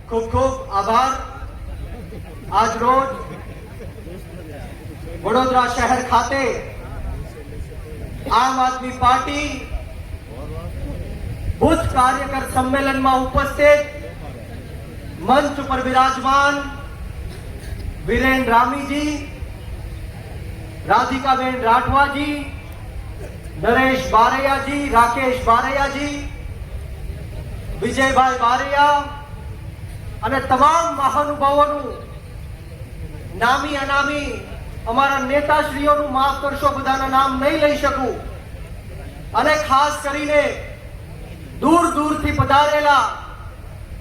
ખૂબ ખૂબ આભાર। આજ રોજ વડોદરા શહેર ખાતે આમ આદમી પાર્ટી બુથ કાર્યકર સંમેલનમાં ઉપસ્થિત મંચ પર વિરાજમાન વીરેન રામીજી, રાધિકાબેન રાઠવાજી, નરેશ બારૈયાજી, રાકેશ બારૈયાજી, વિજયભાઈ બારૈયા અને તમામ મહાનુભાવોનું નામી અનામી અમારા નેતાશ્રીઓનું માફ કરશો, બધાના નામ નહીં લઈ શકું, અને ખાસ કરીને દૂર દૂરથી પધારેલા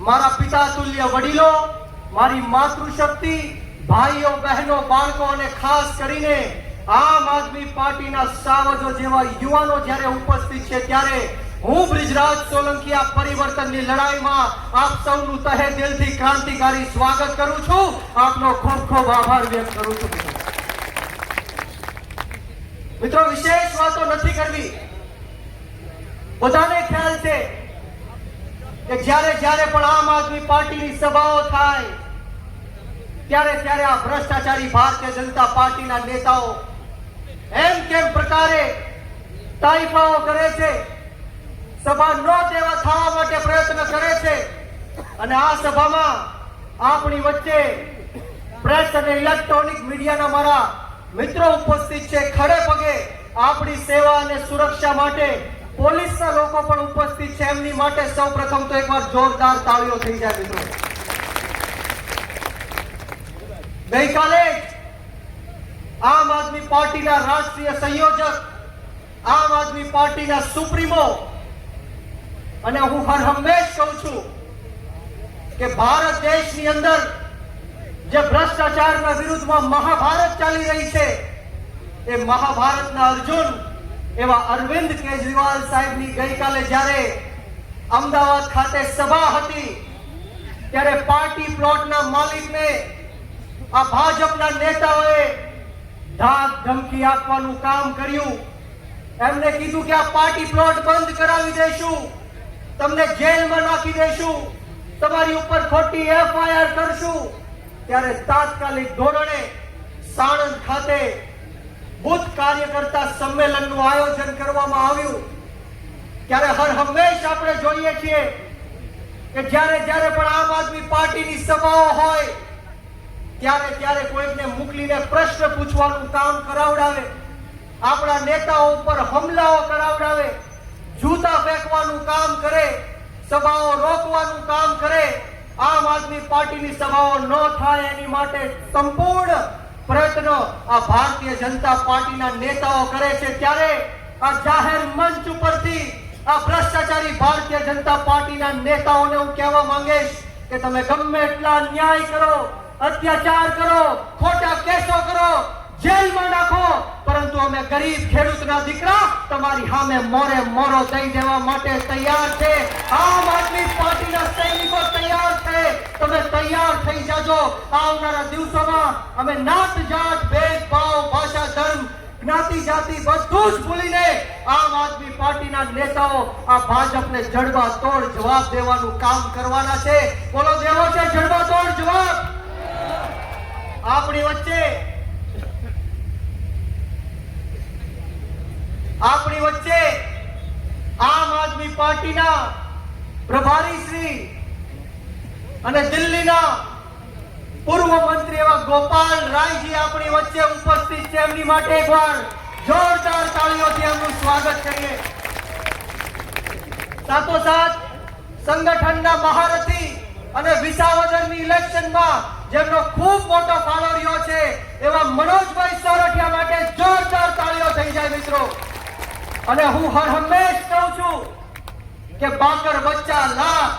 મારા પિતા તુલ્ય વડીલો, મારી માતૃશક્તિ, ભાઈઓ બહેનો બાળકો અને ખાસ કરીને આમ આદમી પાર્ટીના સાવજો જેવા યુવાનો જ્યારે ઉપસ્થિત છે ત્યારે હું બ્રિજરાજ સોલંકી આ પરિવર્તનની લડાઈમાં આપ સૌનું તહે દિલથી ક્રાંતિકારી સ્વાગત કરું છું। આપનો ખૂબ ખૂબ આભાર વ્યક્ત કરું છું। મિત્રો, વિશેષ વાતો નથી કરવી। બધાને ખ્યાલ છે કે જ્યારે જ્યારે પણ આમ આદમી પાર્ટીની સભાઓ થાય ત્યારે ત્યારે આ ભ્રષ્ટાચારી ભારતીય જનતા પાર્ટીના નેતાઓ એમ કેમ પ્રકારે તાઇફાઓ કરે છે, સભા ન દેવા થવા માટે પ્રયત્ન કરે છે, અને આ સભામાં આપણી વચ્ચે પ્રેસ અને ઇલેક્ટ્રોનિક મીડિયાના મારા મિત્રો ઉપસ્થિત છે। ખડે પગે આપણી સેવા અને સુરક્ષા માટે પોલીસના લોકો પણ ઉપસ્થિત છે, એમની માટે સૌપ્રથમ તો એકવાર જોરદાર તાળીઓ થઈ જાય। મિત્રો, ગઈકાલે આમ આદમી પાર્ટીના રાષ્ટ્રીય સંયોજક, આમ આદમી પાર્ટીના સુપ્રીમો, અને હું હર હંમેશ કહું છું કે ભારત દેશની અંદર જે ભ્રષ્ટાચારના વિરુદ્ધમાં મહાભારત ચાલી રહી છે, એ મહાભારતના અર્જુન એવા અરવિંદ કેજરીવાલ સાહેબની ગઈકાલે જ્યારે અમદાવાદ ખાતે સભા હતી ત્યારે પાર્ટી પ્લોટના માલિકને આ ભાજપના નેતાઓએ ધાક ધમકી આપવાનું કામ કર્યું। એમને કીધું કે આ પાર્ટી પ્લોટ બંધ કરાવી દેશું, તમને જેલમાં નાખી દેશું, તમારી ઉપર ખોટી એફઆઈઆર કરશું। ત્યારે તાત્કાલિક ધોરણે સાણંદ ખાતે બુથ કાર્યકર્તા સંમેલનનું આયોજન કરવામાં આવ્યું। ત્યારે હર હંમેશ આપણે જોઈએ છીએ કે જ્યારે જ્યારે પણ આમ આદમી પાર્ટીની સભાઓ હોય ત્યારે ત્યારે કોઈકને મોકલીને પ્રશ્ન પૂછવાનું કામ કરાવડાવે, આપણા નેતાઓ ઉપર હુમલાઓ કરાવડાવે, જૂતા ફેંકવાનું કામ કરે, સભાઓ રોકવાનું કામ કરે। આમ આદમી પાર્ટીની સભાઓ ન થાય એની માટે સંપૂર્ણ પ્રયત્નો આ ભારતીય જનતા પાર્ટીના નેતાઓ કરે છે। ત્યારે આ જાહેર મંચ ઉપરથી આ ભ્રષ્ટાચારી ભારતીય જનતા પાર્ટીના નેતાઓને હું કહેવા માંગીશ કે તમે ગમે એટલા અન્યાય કરો, અત્યાચાર કરો, ખોટા કેસો કરો, જેલમાં નાખો, પરંતુ અમે ગરીબ ખેડૂતના દીકરા તમારી સામે મોરે મોરો દઈ દેવા માટે તૈયાર છે। આમ આદમી પાર્ટીના સૈનિકો તૈયાર છે, તમે તૈયાર થઈ જાજો। આવનારા દિવસોમાં અમે નાત જાત ભેદભાવ, ભાષા, ધર્મ, જ્ઞાતિ જાતિ બધું જ ભૂલીને આમ આદમી પાર્ટીના નેતાઓ આ ભાજપને જડબા તોડ જવાબ દેવાનું કામ કરવાના છે। બોલો, દેવો છે જડબા તોડ જવાબ? આપણી વચ્ચે આમ આદમી પાર્ટીના પ્રભારી શ્રી અને દિલ્હીના પૂર્વ મંત્રી એવા ગોપાલ રાયજી આપણી વચ્ચે ઉપસ્થિત છે। એમની માટે એકવાર જોરદાર તાળીઓથી એમનું સ્વાગત કરીએ। સાથોસાથ સંગઠનના મહારથી અને વિસાવદરની ઇલેક્શનમાં જેમનો ખૂબ મોટો ફાળો રહ્યો છે એવા મનોજભાઈ સોરઠિયા માટે જોરદાર તાળીઓ થઈ જાય। મિત્રો, અને હું હર હંમેશ કહું છું કે બાકર બચ્ચા લાખ,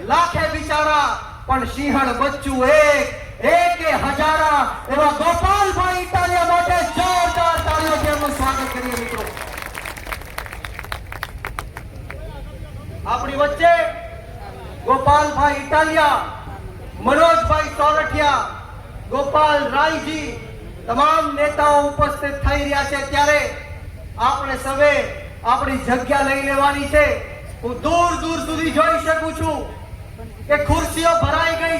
લાખે બિચારા, પણ સિંહણ બચ્ચું એક, એકે હજારા એવા ગોપાલભાઈ ઇટાલિયા માટે જોરદાર તાળીઓથી એમનું સ્વાગત કરીએ। મિત્રો, આપણી વચ્ચે ગોપાલભાઈ ઇટાલિયા, મનોજભાઈ સોરઠિયા, ગોપાલ રાયજી, તમામ નેતાઓ ઉપસ્થિત થઈ રહ્યા છે। ત્યારે આપણે સવે આપણી જગ્યા લઈ લેવાની છે। હું દૂર દૂર સુધી જોઈ શકું છું કે ખુરશીઓ ભરાઈ ગઈ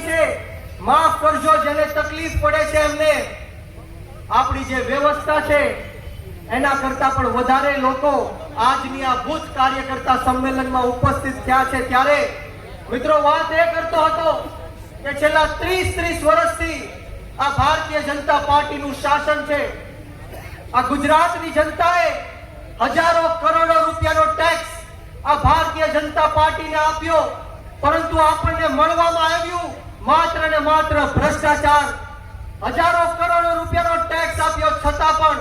માફ કરજો જેને તકલીફ પડે છે એમને. આપણી જે વ્યવસ્થા છે એના કરતા પણ વધારે લોકો આજની આ ભૂત કાર્યકર્તા સંમેલનમાં ઉપસ્થિત થયા છે. ત્યારે મિત્રો વાત એ કરતો હતો કે છેલ્લા 30 વર્ષથી આ ભારતીય જનતા પાર્ટીનું શાસન છે. આ ગુજરાતની જનતાએ હજારો કરોડો રૂપિયાનો ટેક્સ આ ભારતીય જનતા પાર્ટીને આપ્યો, પરંતુ આપણને મળવામાં આવ્યું માત્ર ને માત્ર ભ્રષ્ટાચાર. હજારો કરોડો રૂપિયાનો ટેક્સ આપ્યો છતાં પણ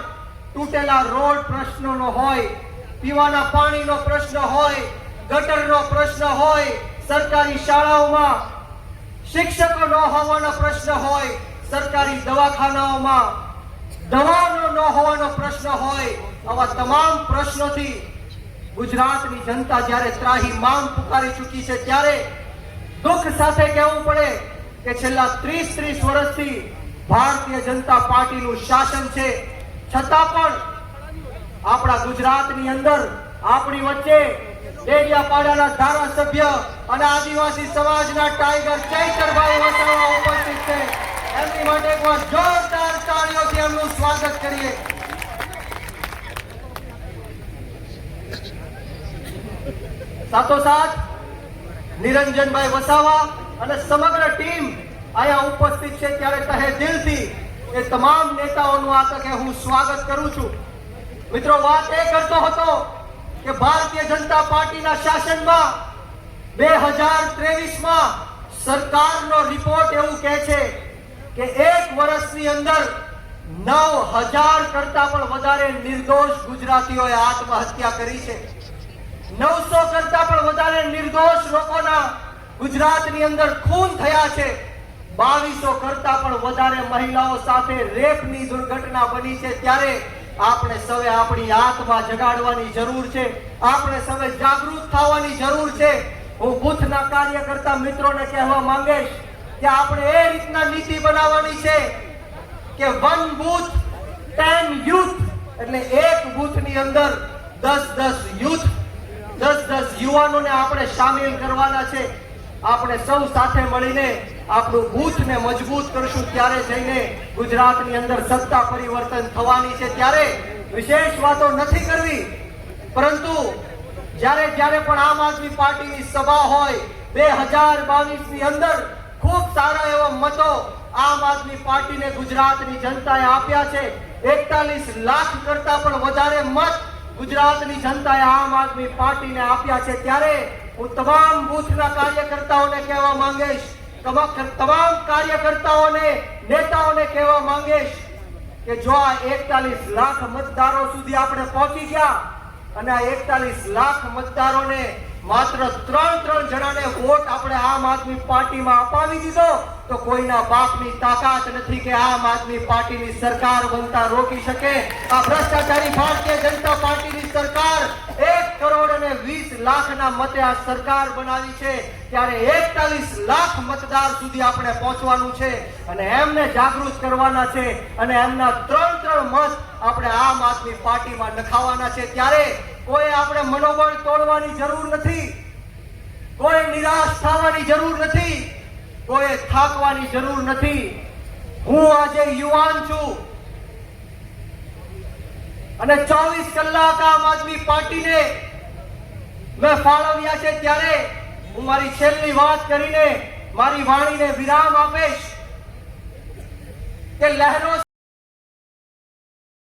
તૂટેલા રોડ પ્રશ્નોનો હોય, પીવાના પાણીનો પ્રશ્ન હોય, ગટરનો પ્રશ્ન હોય, સરકારી શાળાઓમાં શિક્ષકો ન હોવાનો પ્રશ્ન હોય, સરકારી દવાખાનાઓમાં દવાનો ન હોવાનો પ્રશ્ન હોય. આવા તમામ પ્રશ્નોથી ગુજરાતની જનતા જ્યારે ત્રાહિમામ પુકારી ચૂકી છે, ત્યારે દુઃખ સાથે કહેવું પડે કે છેલ્લા 30 વર્ષથી ભારતીય જનતા પાર્ટીનું શાસન છે, છતાં પણ આપણા ગુજરાતની અંદર આપણી વચ્ચે ડેડિયાપાડાના ધારાસભ્ય અને આદિવાસી સમાજના ટાઈગર ચૈતરભાઈ વસાવા ઉપસ્થિત છે. એમની માટે એકવાર જોરદાર તાળીઓથી એમનું સ્વાગત કરીએ. સાથોસાથ નિરંજનભાઈ વસાવા અને સમગ્ર ટીમ અહીંયા ઉપસ્થિત છે. ત્યારે તહે દિલથી એ તમામ નેતાઓનું આ તકે હું સ્વાગત કરું છું. મિત્રો વાત એ કરતો હતો કે ભારતીય જનતા પાર્ટીના શાસનમાં 2023માં સરકારનો રિપોર્ટ એવું કહે છે કે 1 વર્ષની અંદર 9000 કરતા પણ વધારે નિર્દોષ ગુજરાતીઓએ આત્મહત્યા કરી છે. 900 કરતા પણ વધારે નિર્દોષ લોકોના ગુજરાતની અંદર ખૂન થયા છે. 2200 કરતા પણ વધારે મહિલાઓ સાથે રેપની દુર્ઘટના બની છે. ત્યારે આપણે સૌએ આપણી આત્મા જગાડવાની જરૂર છે. આપણે સૌએ જાગૃત થવાની જરૂર છે. હું બૂથના કાર્યકર્તા મિત્રોને કહેવા માંગીશ કે આપણે એ રીતના નીતિ બનાવવાની છે કે 1 બૂથ 10 યુથ, એટલે એક બૂથની અંદર 10 યુથ, 10 યુવાનોને આપણે સામેલ કરવાના છે. આપણે સૌ સાથે મળીને આપણું બૂથને મજબૂત કરશું, ત્યારે જઈને ગુજરાતની અંદર સત્તા પરિવર્તન થવાની છે. ત્યારે વિશેષ વાતો નથી કરવી, પરંતુ જ્યારે પણ આમ આદમી પાર્ટીની સભા હોય 2022ની અંદર ખૂબ સારા એવા મતો આમ આદમી પાર્ટીને ગુજરાતની જનતાએ આપ્યા છે. 41 લાખ કરતા પણ વધારે મત ગુજરાતની જનતાએ આમ આદમી પાર્ટીને આપ્યા છે. ત્યારે હું તમામ બૂથના કાર્યકર્તાઓને કહેવા માંગીશ, તમામ કાર્યકર્તાઓને, નેતાઓને કહેવા માંગીશ કે જો આ 41 લાખ મતદારો સુધી આપણે પહોંચી ગયા અને આ 41 લાખ મતદારોને માત્ર 3 જણાને વોટ આપણે આમ આદમી પાર્ટીમાં અપાવી દીધો, તો કોઈના બાપની તાકાત નથી કે આમ આદમી પાર્ટીની સરકાર બનતા રોકી શકે. આ ભ્રષ્ટાચારી ભારતીય જનતા પાર્ટીની સરકાર 1,20,00,000 મતે આ સરકાર બનાવી છે. ત્યારે 41 લાખ મતદાર સુધી આપણે પહોંચવાનું છે અને એમને જાગૃત કરવાના છે અને એમના 3 મત આપણે આમ આદમી પાર્ટીમાં નખાવાના છે. ત્યારે કોઈ આપણે મનોબળ તોડવાની જરૂર નથી, કોઈ નિરાશ થવાની જરૂર નથી, કોઈ થાકવાની જરૂર નથી. હું આજે યુવાન છું અને 24 કલાક આમ આદમી પાર્ટીને મેં ફાળવ્યા છે. ત્યારે હું મારી છેલ્લી વાત કરીને મારી વાણીને વિરામ આપીશ કે લહેરો